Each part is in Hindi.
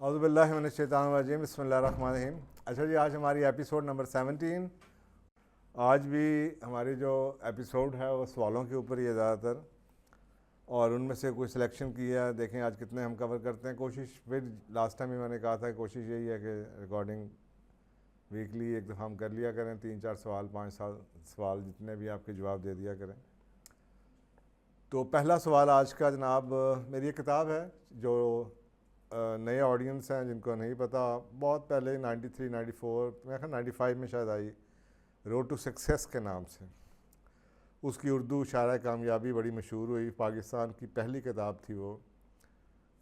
औज़ुबिल्लाहि मिनश्शैतानिर्रजीम बिस्मिल्लाहिर्रहमानिर्रहीम। अच्छा जी, आज हमारी एपिसोड नंबर 17। आज भी हमारी जो एपिसोड है वो सवालों के ऊपर ही है ज़्यादातर, और उनमें से कुछ सिलेक्शन किया है। देखें आज कितने हम कवर करते हैं। कोशिश फिर लास्ट टाइम भी मैंने कहा था, कोशिश यही है कि रिकॉर्डिंग वीकली एक दफ़ा हम कर लिया करें, 3-4 सवाल 5 सवाल जितने भी आपके जवाब दे दिया करें। तो पहला सवाल आज का जनाब, मेरी एक किताब है जो नए ऑडियंस हैं जिनको नहीं पता, बहुत पहले 93 94 मैं ख्याल 95 में शायद आई, रोड टू सक्सेस के नाम से। उसकी उर्दू शायरा कामयाबी बड़ी मशहूर हुई। पाकिस्तान की पहली किताब थी वो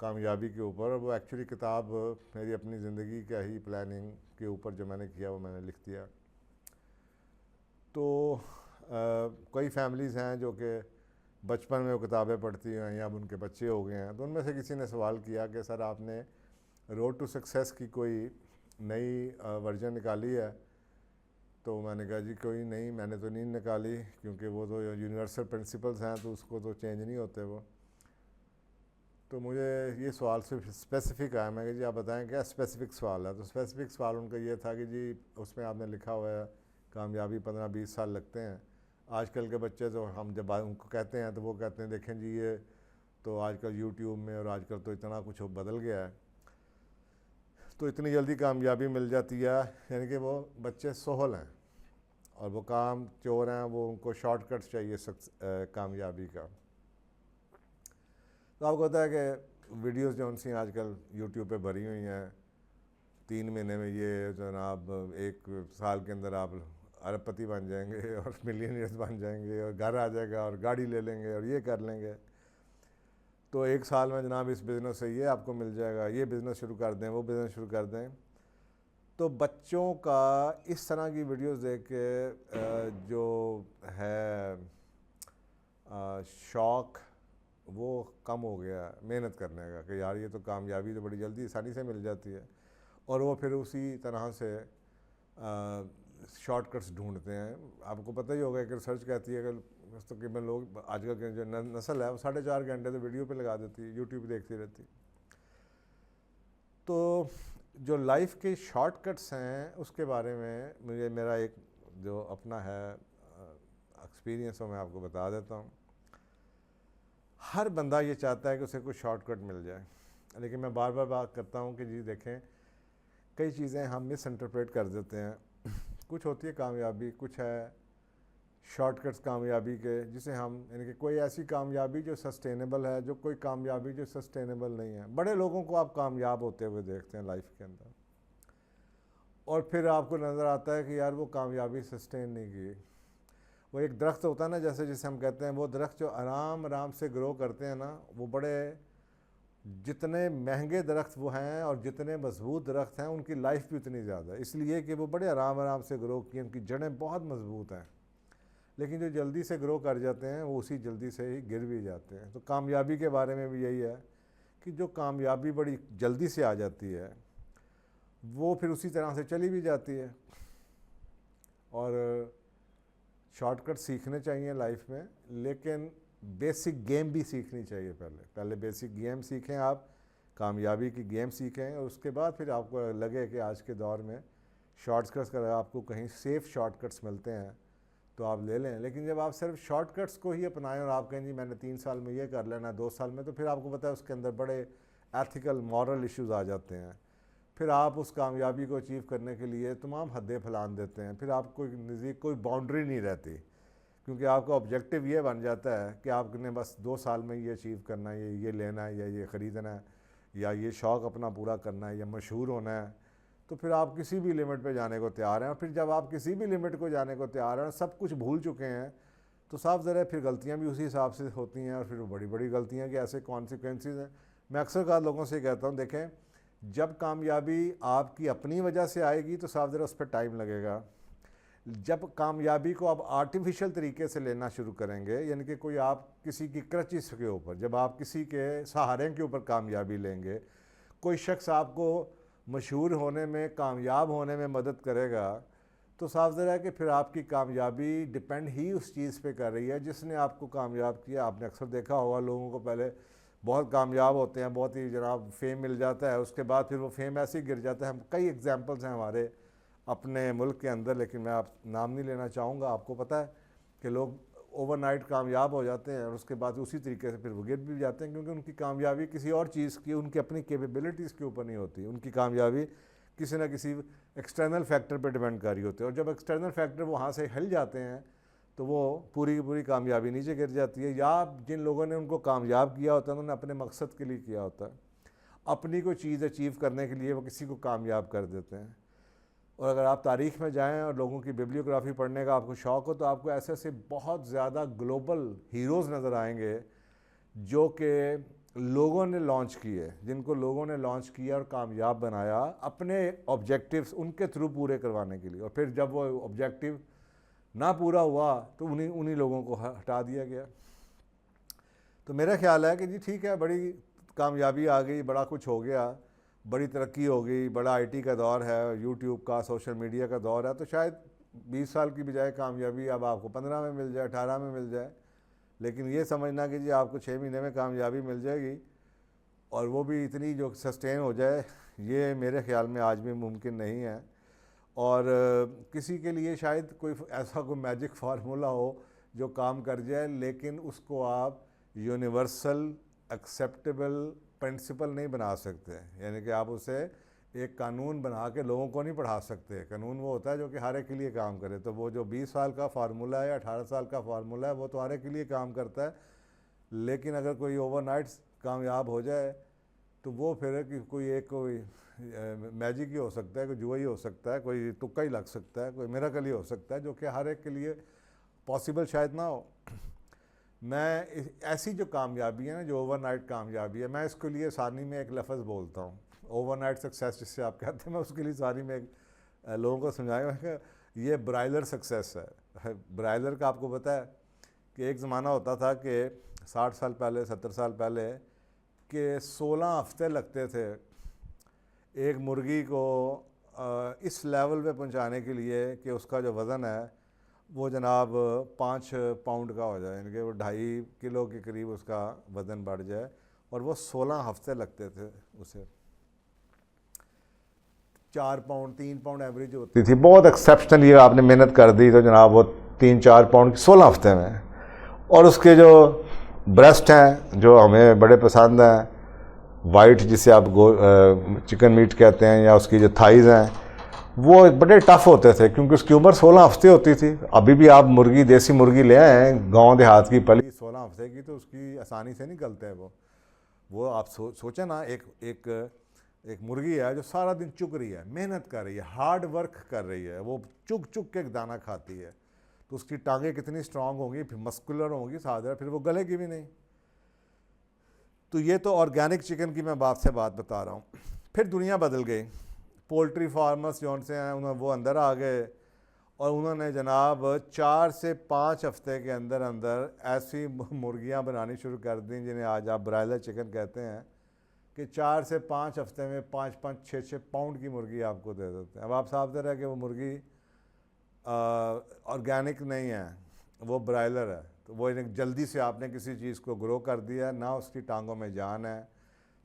कामयाबी के ऊपर, और वो एक्चुअली किताब मेरी अपनी ज़िंदगी का ही प्लानिंग के ऊपर जो मैंने किया वो मैंने लिख दिया। तो कई फैमिलीज़ हैं जो कि बचपन में वो किताबें पढ़ती हैं या अब उनके बच्चे हो गए हैं, तो उनमें से किसी ने सवाल किया कि सर आपने रोड टू सक्सेस की कोई नई वर्जन निकाली है। तो मैंने कहा जी कोई नहीं, मैंने तो नहीं निकाली, क्योंकि वो तो यूनिवर्सल प्रिंसिपल्स हैं तो उसको तो चेंज नहीं होते वो। तो मुझे ये सवाल सिर्फ स्पेसिफ़िक आया। मैं कहा जी आप बताएं क्या स्पेसिफ़िक सवाल है। तो स्पेसिफ़िक सवाल उनका ये था कि जी उसमें आपने लिखा हुआ है कामयाबी 15-20 साल लगते हैं। आजकल के बच्चे तो हम जब उनको कहते हैं तो वो कहते हैं देखें जी ये तो आजकल यूट्यूब में और आजकल तो इतना कुछ बदल गया है, तो इतनी जल्दी कामयाबी मिल जाती है। यानी कि वो बच्चे सोहल हैं और वो काम चोर हैं, वो उनको शॉर्टकट चाहिए कामयाबी का। तो आपको पता है कि वीडियोस जो उनसी आजकल यूट्यूब पे भरी हुई हैं, 3 महीने में ये जनाब 1 साल के अंदर आप अरबपति बन जाएंगे और मिलियनियर्स बन जाएंगे और घर आ जाएगा और गाड़ी ले लेंगे और ये कर लेंगे। तो 1 साल में जनाब इस बिज़नेस से ये आपको मिल जाएगा, ये बिज़नेस शुरू कर दें, वो बिज़नेस शुरू कर दें। तो बच्चों का इस तरह की वीडियोस देख के जो है शौक़ वो कम हो गया मेहनत करने का, कि यार ये तो कामयाबी तो बड़ी जल्दी आसानी से मिल जाती है, और वो फिर उसी तरह से शॉर्टकट्स ढूंढते हैं। आपको पता ही होगा कि रिसर्च कहती है कि तकरीबन लोग आजकल के जो नस्ल है वो 4.5 घंटे तो वीडियो पे लगा देती है, यूट्यूब देखती रहती। तो जो लाइफ के शॉर्टकट्स हैं उसके बारे में मुझे मेरा एक जो अपना है एक्सपीरियंस वो मैं आपको बता देता हूँ। हर बंदा ये चाहता है कि उसे कुछ शॉर्टकट मिल जाए, लेकिन मैं बार बार बात करता हूँ कि जी देखें कई चीज़ें हम मिस इंटरप्रेट कर देते हैं। कुछ होती है कामयाबी, कुछ है शॉर्टकट्स कामयाबी के, जिसे हम यानी कि कोई ऐसी कामयाबी जो सस्टेनेबल है, जो कोई कामयाबी जो सस्टेनेबल नहीं है। बड़े लोगों को आप कामयाब होते हुए देखते हैं लाइफ के अंदर, और फिर आपको नज़र आता है कि यार वो कामयाबी सस्टेन नहीं की। वो एक दरख्त होता है ना, जैसे जिसे हम कहते हैं, वो दरख्त जो आराम आराम से ग्रो करते हैं ना, वो बड़े जितने महंगे दरख्त वो हैं और जितने मजबूत दरख्त हैं उनकी लाइफ भी उतनी ज़्यादा, इसलिए कि वो बड़े आराम आराम से ग्रो किए, उनकी जड़ें बहुत मजबूत हैं। लेकिन जो जल्दी से ग्रो कर जाते हैं वो उसी जल्दी से ही गिर भी जाते हैं। तो कामयाबी के बारे में भी यही है कि जो कामयाबी बड़ी जल्दी से आ जाती है वो फिर उसी तरह से चली भी जाती है। और शॉर्टकट सीखने चाहिए लाइफ में, लेकिन बेसिक गेम भी सीखनी चाहिए। पहले बेसिक गेम सीखें, आप कामयाबी की गेम सीखें, और उसके बाद फिर आपको लगे कि आज के दौर में शॉर्टकट्स का आपको कहीं सेफ़ शॉर्टकट्स मिलते हैं तो आप ले लें। लेकिन जब आप सिर्फ शॉर्टकट्स को ही अपनाएं और आप कहें जी मैंने 3 साल में ये कर लेना, 2 साल में, तो फिर आपको पता है उसके अंदर बड़े एथिकल मॉरल इश्यूज़ आ जाते हैं। फिर आप उस कामयाबी को अचीव करने के लिए तमाम हदें फैलान देते हैं। फिर आपको नज़दीक कोई बाउंड्री नहीं रहती, क्योंकि आपका ऑब्जेक्टिव ये बन जाता है कि आपने बस 2 साल में ये अचीव करना है, ये लेना है, या ये ख़रीदना है, या ये शौक़ अपना पूरा करना है, या मशहूर होना है। तो फिर आप किसी भी लिमिट पे जाने को तैयार हैं, और फिर जब आप किसी भी लिमिट को जाने को तैयार हैं, सब कुछ भूल चुके हैं, तो साफ ज़रा फिर गलतियाँ भी उसी हिसाब से होती हैं, और फिर वो बड़ी बड़ी गलतियाँ कि ऐसे कॉन्सिक्वेंसेस हैं। मैं अक्सर का लोगों से कहता हूँ, देखें जब कामयाबी आपकी अपनी वजह से आएगी तो साफ ज़रा उस पर टाइम लगेगा। जब कामयाबी को आप आर्टिफिशियल तरीके से लेना शुरू करेंगे, यानी कि कोई आप किसी की क्रचिस के ऊपर, जब आप किसी के सहारे के ऊपर कामयाबी लेंगे, कोई शख्स आपको मशहूर होने में, कामयाब होने में मदद करेगा, तो साफ ज़रा है कि फिर आपकी कामयाबी डिपेंड ही उस चीज़ पे कर रही है जिसने आपको कामयाब किया। आपने अक्सर देखा होगा लोगों को पहले बहुत कामयाब होते हैं, बहुत ही जनाब फेम मिल जाता है, उसके बाद फिर वो फेम ऐसे ही गिर जाता है। हम कई एग्जांपल्स हैं हमारे अपने मुल्क के अंदर, लेकिन मैं आप नाम नहीं लेना चाहूँगा। आपको पता है कि लोग ओवरनाइट कामयाब हो जाते हैं और उसके बाद उसी तरीके से फिर वो गिर भी जाते हैं, क्योंकि उनकी कामयाबी किसी और चीज़ की, उनकी अपनी कैपेबिलिटीज़ के ऊपर नहीं होती। उनकी कामयाबी किसी ना किसी एक्सटर्नल फैक्टर पर डिपेंड कर रही होती है, और जब एक्सटर्नल फैक्टर वहाँ से हिल जाते हैं तो वो पूरी की पूरी कामयाबी नीचे गिर जाती है। या जिन लोगों ने उनको कामयाब किया होता है उन्होंने अपने मकसद के लिए किया होता है, अपनी कोई चीज़ अचीव करने के लिए वो किसी को कामयाब कर देते हैं। और अगर आप तारीख़ में जाएं और लोगों की बिब्लियोग्राफी पढ़ने का आपको शौक़ हो तो आपको ऐसे ऐसे बहुत ज़्यादा ग्लोबल हीरोज़ नज़र आएंगे जो कि लोगों ने लॉन्च किए, जिनको लोगों ने लॉन्च किया और कामयाब बनाया अपने ऑब्जेक्टिव्स उनके थ्रू पूरे करवाने के लिए। और फिर जब वो ऑब्जेक्टिव ना पूरा हुआ तो उन्हीं उन्हीं लोगों को हटा दिया गया। तो मेरा ख्याल है कि जी ठीक है, बड़ी कामयाबी आ गई, बड़ा कुछ हो गया, बड़ी तरक्की हो गई, बड़ा आईटी का दौर है, यूट्यूब का, सोशल मीडिया का दौर है, तो शायद 20 साल की बजाय कामयाबी अब आपको 15 में मिल जाए, 18 में मिल जाए। लेकिन ये समझना कि जी आपको 6 महीने में कामयाबी मिल जाएगी और वो भी इतनी जो सस्टेन हो जाए, ये मेरे ख्याल में आज भी मुमकिन नहीं है। और किसी के लिए शायद कोई ऐसा कोई मैजिक फार्मूला हो जो काम कर जाए, लेकिन उसको आप यूनिवर्सल एक्सेप्टेबल प्रिंसिपल नहीं बना सकते। यानी कि आप उसे एक कानून बना के लोगों को नहीं पढ़ा सकते। कानून वो होता है जो कि हर एक के लिए काम करे। तो वो जो 20 साल का फार्मूला है या 18 साल का फार्मूला है वो तो हर एक के लिए काम करता है, लेकिन अगर कोई ओवरनाइट कामयाब हो जाए तो वो फिर कोई मैजिक ही हो सकता है, कोई जुआ ही हो सकता है, कोई तुक्का ही लग सकता है, कोई मिरेकल ही हो सकता है, जो कि हर एक के लिए पॉसिबल शायद ना हो। मैं ऐसी जो कामयाबी है ना, जो ओवरनाइट कामयाबी है, मैं इसके लिए सारनी में एक लफ्ज़ बोलता हूँ, ओवरनाइट सक्सेस जिससे आप कहते हैं, मैं उसके लिए सारनी में एक लोगों को समझाया कि ये ब्राइलर सक्सेस है। ब्राइलर का आपको पता है कि एक ज़माना होता था कि 60 साल पहले, 70 साल पहले कि 16 हफ्ते लगते थे एक मुर्गी को इस लेवल पे पहुंचाने के लिए कि उसका जो वज़न है वो जनाब 5 पाउंड का हो जाए, यानी कि वो 2.5 किलो के करीब उसका वज़न बढ़ जाए, और वो 16 हफ्ते लगते थे उसे। 4 पाउंड 3 पाउंड एवरेज होती थी, बहुत एक्सेप्शनली आपने मेहनत कर दी तो जनाब वो 3-4 पाउंड 16 हफ्ते में। और उसके जो ब्रेस्ट हैं जो हमें बड़े पसंद हैं, वाइट जिसे आप चिकन मीट कहते हैं, या उसकी जो थाइज़ हैं वो बड़े टफ़ होते थे, क्योंकि उसकी उम्र 16 हफ्ते होती थी। अभी भी आप मुर्गी, देसी मुर्गी ले आए गांव देहात की पली 16 हफ्ते की, तो उसकी आसानी से नहीं गलता है वो आप सोचें ना, एक मुर्गी है जो सारा दिन चुग रही है, मेहनत कर रही है, हार्ड वर्क कर रही है, वो चुग चुग के दाना खाती है, तो उसकी टांगें कितनी स्ट्रांग होंगी, फिर मस्कुलर होंगी, साथ फिर वो गलेगी भी नहीं। तो ये तो ऑर्गेनिक चिकन की मैं बात बता रहा हूँ। फिर दुनिया बदल गई, पोल्ट्री फार्मर्स जो से हैं उन्होंने वो अंदर आ गए और उन्होंने जनाब 4 से 5 हफ्ते के अंदर अंदर ऐसी मुर्गियाँ बनानी शुरू कर दी जिन्हें आज आप ब्रायलर चिकन कहते हैं, कि 4 से 5 हफ्ते में 5-5, 6-6 पाउंड की मुर्गी आपको दे देते हैं। अब आप साफ दे रहे हैं कि वो मुर्गी ऑर्गेनिक नहीं है, वो ब्रायलर है। तो वो जल्दी से आपने किसी चीज़ को ग्रो कर दिया, ना उसकी टांगों में जान है,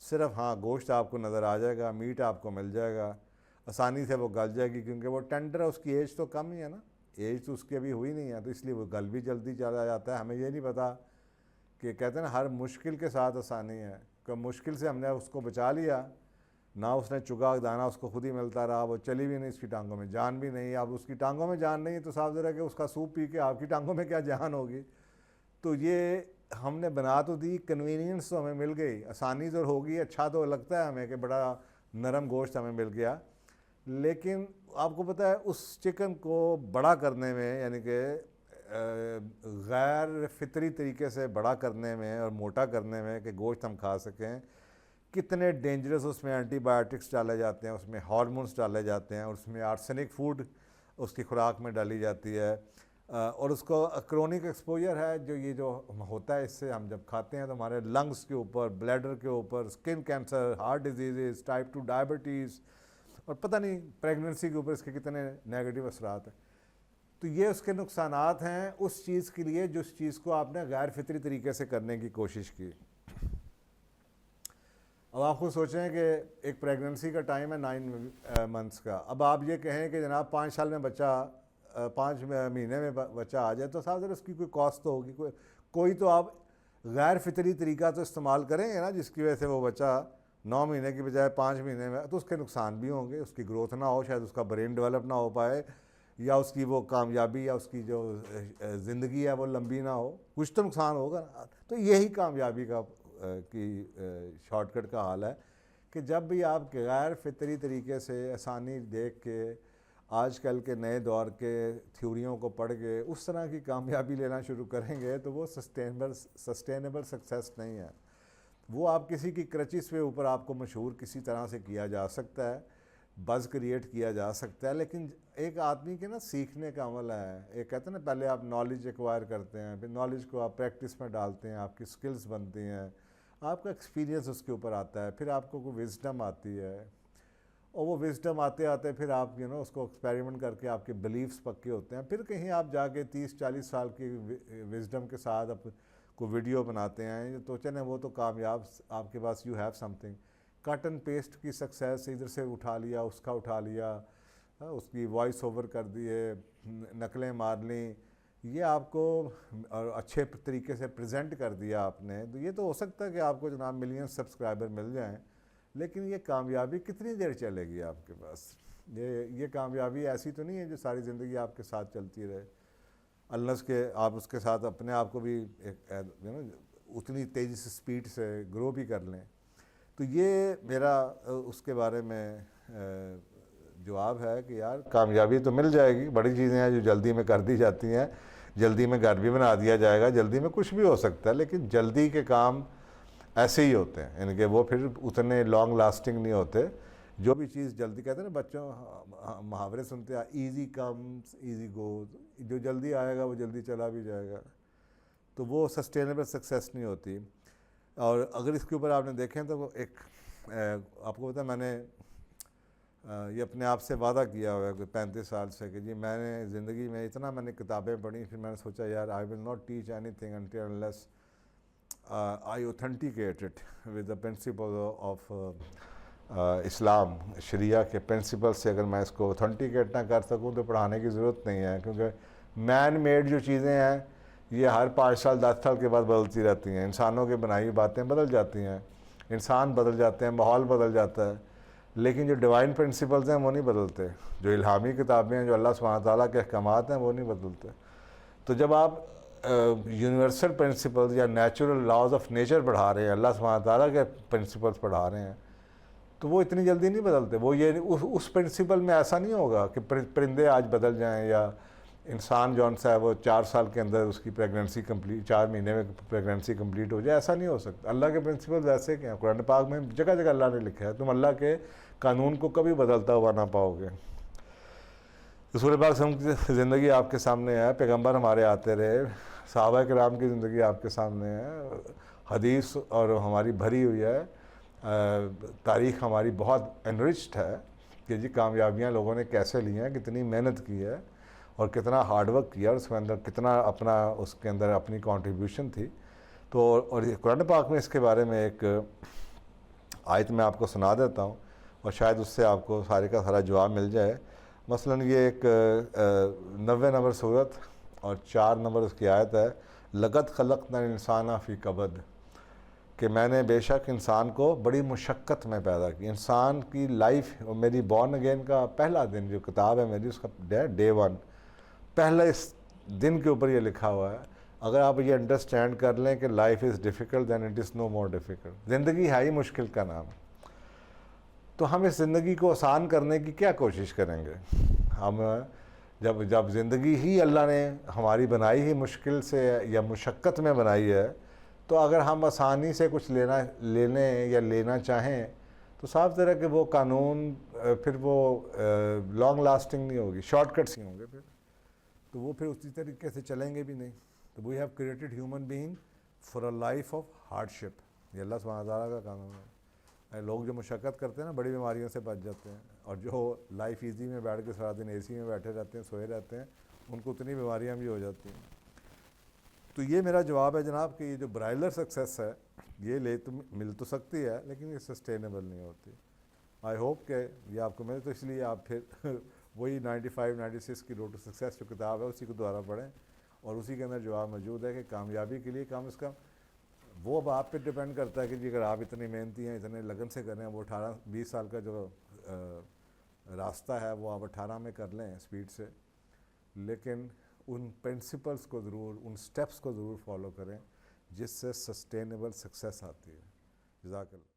सिर्फ हाँ गोश्त आपको नज़र आ जाएगा, मीट आपको मिल जाएगा, आसानी से वो गल जाएगी, क्योंकि वो टेंडर है, उसकी एज तो कम ही है ना, एज तो उसकी अभी हुई नहीं है, तो इसलिए वो गल भी जल्दी चला जाता है। हमें ये नहीं पता कि कहते हैं ना हर मुश्किल के साथ आसानी है, कि मुश्किल से हमने उसको बचा लिया, ना उसने चुगा दाना उसको खुद ही मिलता रहा, वो चली भी नहीं, उसकी टांगों में जान भी नहीं। अब उसकी टांगों में जान नहीं है तो साफ ज़रा कि उसका सूप पी के आपकी टांगों में क्या जान होगी। तो ये हमने बना तो दी, कन्वीनियंस तो हमें मिल गई, आसानी तो होगी, अच्छा तो लगता है हमें कि बड़ा नरम गोश्त हमें मिल गया, लेकिन आपको पता है उस चिकन को बड़ा करने में, यानी कि गैर फितरी तरीके से बड़ा करने में और मोटा करने में कि गोश्त हम खा सकें, कितने डेंजरस उसमें एंटीबायोटिक्स डाले जाते हैं, उसमें हार्मोन्स डाले जाते हैं, उसमें आर्सेनिक फूड उसकी खुराक में डाली जाती है, और उसको क्रोनिक एक्सपोजर है जो ये जो होता है, इससे हम जब खाते हैं तो हमारे लंग्स के ऊपर, ब्लैडर के ऊपर, skin cancer, heart disease, type 2 diabetes, और पता नहीं प्रेगनेंसी के ऊपर इसके कितने नेगेटिव असरात हैं। तो ये उसके नुकसानात हैं उस चीज़ के लिए जिस चीज़ को आपने गैर फितरी तरीके से करने की कोशिश की। अब आप खुद सोचें कि एक प्रेगनेंसी का टाइम है 9 मंथ्स का। अब आप ये कहें कि जनाब 5 साल में बच्चा 5 महीने में बच्चा आ जाए, तो साहब ज़रा उसकी कोई कॉस्ट तो होगी, कोई तो आप गैर फितरी तरीका तो इस्तेमाल करेंगे ना, जिसकी वजह से वो बच्चा 9 महीने की बजाय 5 महीने में, तो उसके नुकसान भी होंगे, उसकी ग्रोथ ना हो, शायद उसका ब्रेन डेवलप ना हो पाए, या उसकी वो कामयाबी या उसकी जो ज़िंदगी है वो लंबी ना हो, कुछ तो नुकसान होगा ना। तो यही कामयाबी का की शॉर्टकट का हाल है कि जब भी आप गैर फितरी तरीके से आसानी देख के आजकल के नए दौर के थ्योरियों को पढ़ के उस तरह की कामयाबी लेना शुरू करेंगे, तो वो सस्टेनेबल सक्सेस नहीं है। वो आप किसी की क्रचिस पे ऊपर आपको मशहूर किसी तरह से किया जा सकता है, बज़ क्रिएट किया जा सकता है, लेकिन एक आदमी के ना सीखने का अमल है। एक कहते हैं ना, पहले आप नॉलेज एक्वायर करते हैं, फिर नॉलेज को आप प्रैक्टिस में डालते हैं, आपकी स्किल्स बनती हैं, आपका एक्सपीरियंस उसके ऊपर आता है, फिर आपको कोई विजडम आती है, और वो विजडम आते आते फिर आप उसको एक्सपेरिमेंट करके आपके बिलीव्स पक्के होते हैं, फिर कहीं आप जाके 30-40 साल की विजडम के साथ आप को वीडियो बनाते हैं, तो चलें वो तो कामयाब, आपके पास you have something. Cut and paste की सक्सेस, इधर से उठा लिया, उसका उठा लिया, उसकी वॉइस ओवर कर दिए, नकलें मार ली, ये आपको और अच्छे तरीके से प्रेजेंट कर दिया आपने, तो ये तो हो सकता है कि आपको जनाब मिलियन सब्सक्राइबर मिल जाएं, लेकिन ये कामयाबी कितनी देर चलेगी आपके पास? ये कामयाबी ऐसी तो नहीं है जो सारी ज़िंदगी आपके साथ चलती रहे, अनलेस के आप उसके साथ अपने आप को भी एक उतनी तेज़ी से स्पीड से ग्रो भी कर लें। तो ये मेरा उसके बारे में जवाब है कि यार कामयाबी तो मिल जाएगी, बड़ी चीज़ें हैं जो जल्दी में कर दी जाती हैं, जल्दी में घर भी बना दिया जाएगा, जल्दी में कुछ भी हो सकता है, लेकिन जल्दी के काम ऐसे ही होते हैं, इनके वो फिर उतने लॉन्ग लास्टिंग नहीं होते। जो भी चीज़ जल्दी, कहते हैं ना बच्चों मुहावरे सुनते हैं, ईजी कम्स ईजी गोज, जो जल्दी आएगा वो जल्दी चला भी जाएगा, तो वो सस्टेनेबल सक्सेस नहीं होती। और अगर इसके ऊपर आपने देखें तो एक आपको पता है, मैंने ये अपने आप से वादा किया हुआ है कोई 35 साल से कि जी मैंने ज़िंदगी में इतना मैंने किताबें पढ़ी, फिर मैंने सोचा यार I will not teach anything until unless I authenticate it with the principle of Islam, शरिया के प्रिंसिपल से अगर मैं इसको ऑथेंटिकेट ना कर सकूं तो पढ़ाने की ज़रूरत नहीं है, क्योंकि मैन मेड जो चीज़ें हैं ये हर 5 साल 10 साल के बाद बदलती रहती हैं। इंसानों के बनाई हुई बातें बदल जाती हैं, इंसान बदल जाते हैं, माहौल बदल जाता है, लेकिन जो डिवाइन प्रिंसिपल्स हैं वो नहीं बदलते, जो इल्हामी किताबें हैं, जो अल्लाह सुब्हानहू तआला के अहकामात हैं वो नहीं बदलते। तो जब आप यूनिवर्सल प्रिंसिपल्स या नेचुरल लॉज ऑफ नेचर पढ़ा रहे हैं, अल्लाह सुब्हानहू तआला के प्रिंसिपल्स पढ़ा रहे हैं, तो वो इतनी जल्दी नहीं बदलते। वो ये उस प्रिंसिपल में ऐसा नहीं होगा कि परिंदे आज बदल जाएं, या इंसान जौन सा है वो 4 साल के अंदर उसकी प्रेगनेंसी कंप्लीट, 4 महीने में प्रेगनेंसी कंप्लीट हो जाए, ऐसा नहीं हो सकता। अल्लाह के प्रिंसिपल वैसे के हैं, कुरान पाक में जगह जगह अल्लाह ने लिखा है, तुम अल्लाह के कानून को कभी बदलता हुआ ना पाओगे। रसूल पाक की ज़िंदगी आपके सामने है, पैगंबर हमारे आते रहे, सहाबा किराम की ज़िंदगी आपके सामने है, हदीस और हमारी भरी हुई है, तारीख़ हमारी बहुत एनरिच्ड है कि जी कामयाबियाँ लोगों ने कैसे ली हैं, कितनी मेहनत की है और कितना हार्डवर्क किया, उसके अंदर कितना अपना उसके अंदर अपनी कंट्रीब्यूशन थी। तो और कुरान पाक में इसके बारे में एक आयत मैं आपको सुना देता हूँ और शायद उससे आपको सारे का सारा जवाब मिल जाए। मसलन ये एक 90 नंबर सूरत और 4 नंबर उसकी आयत है, लगत खलक़ना इंसाना फ़ी कबद, कि मैंने बेशक इंसान को बड़ी मुशक्क़त में पैदा की। इंसान की लाइफ, मेरी बॉर्न अगेन का पहला दिन जो किताब है मेरी, उसका डे 1 पहले इस दिन के ऊपर ये लिखा हुआ है। अगर आप ये अंडरस्टैंड कर लें कि life is difficult than it is no more difficult, ज़िंदगी है ही मुश्किल का नाम, तो हम इस ज़िंदगी को आसान करने की क्या कोशिश करेंगे? हम जब ज़िंदगी ही अल्लाह ने हमारी बनाई ही मुश्किल से या मुशक्क़त में बनाई है, तो अगर हम आसानी से कुछ लेना चाहें तो साफ तरह के वो कानून फिर वो लॉन्ग लास्टिंग नहीं होगी, शॉर्टकट्स ही होंगे फिर, तो वो फिर उसी तरीके से चलेंगे भी नहीं। तो we have created human being for a life of hardship, ये अल्लाह सुब्हानहू तआला का कानून है। लोग जो मुशक्क़त करते हैं ना, बड़ी बीमारियों से बच जाते हैं, और जो लाइफ इजी में बैठ के सारा दिन एसी में बैठे रहते हैं, सोए रहते हैं, उनको उतनी बीमारियां भी हो जाती हैं। तो ये मेरा जवाब है जनाब कि ये जो ब्राइलर सक्सेस है ये मिल तो सकती है लेकिन ये सस्टेनेबल नहीं होती। आई होप कि ये आपको मिले, तो इसलिए आप फिर वही 95-96 की रोड टू सक्सेस जो किताब है उसी को दोबारा पढ़ें, और उसी के अंदर जवाब मौजूद है कि कामयाबी के लिए कम से कम वो अब आप पे डिपेंड करता है कि जी अगर आप इतनी मेहनती हैं, इतने लगन से कर रहे हैं, वो 18-20 साल का जो रास्ता है वो आप 18 में कर लें स्पीड से, लेकिन उन प्रिंसिपल्स को ज़रूर, उन स्टेप्स को ज़रूर फॉलो करें जिससे सस्टेनेबल सक्सेस आती है। जज़ाकल्लाह।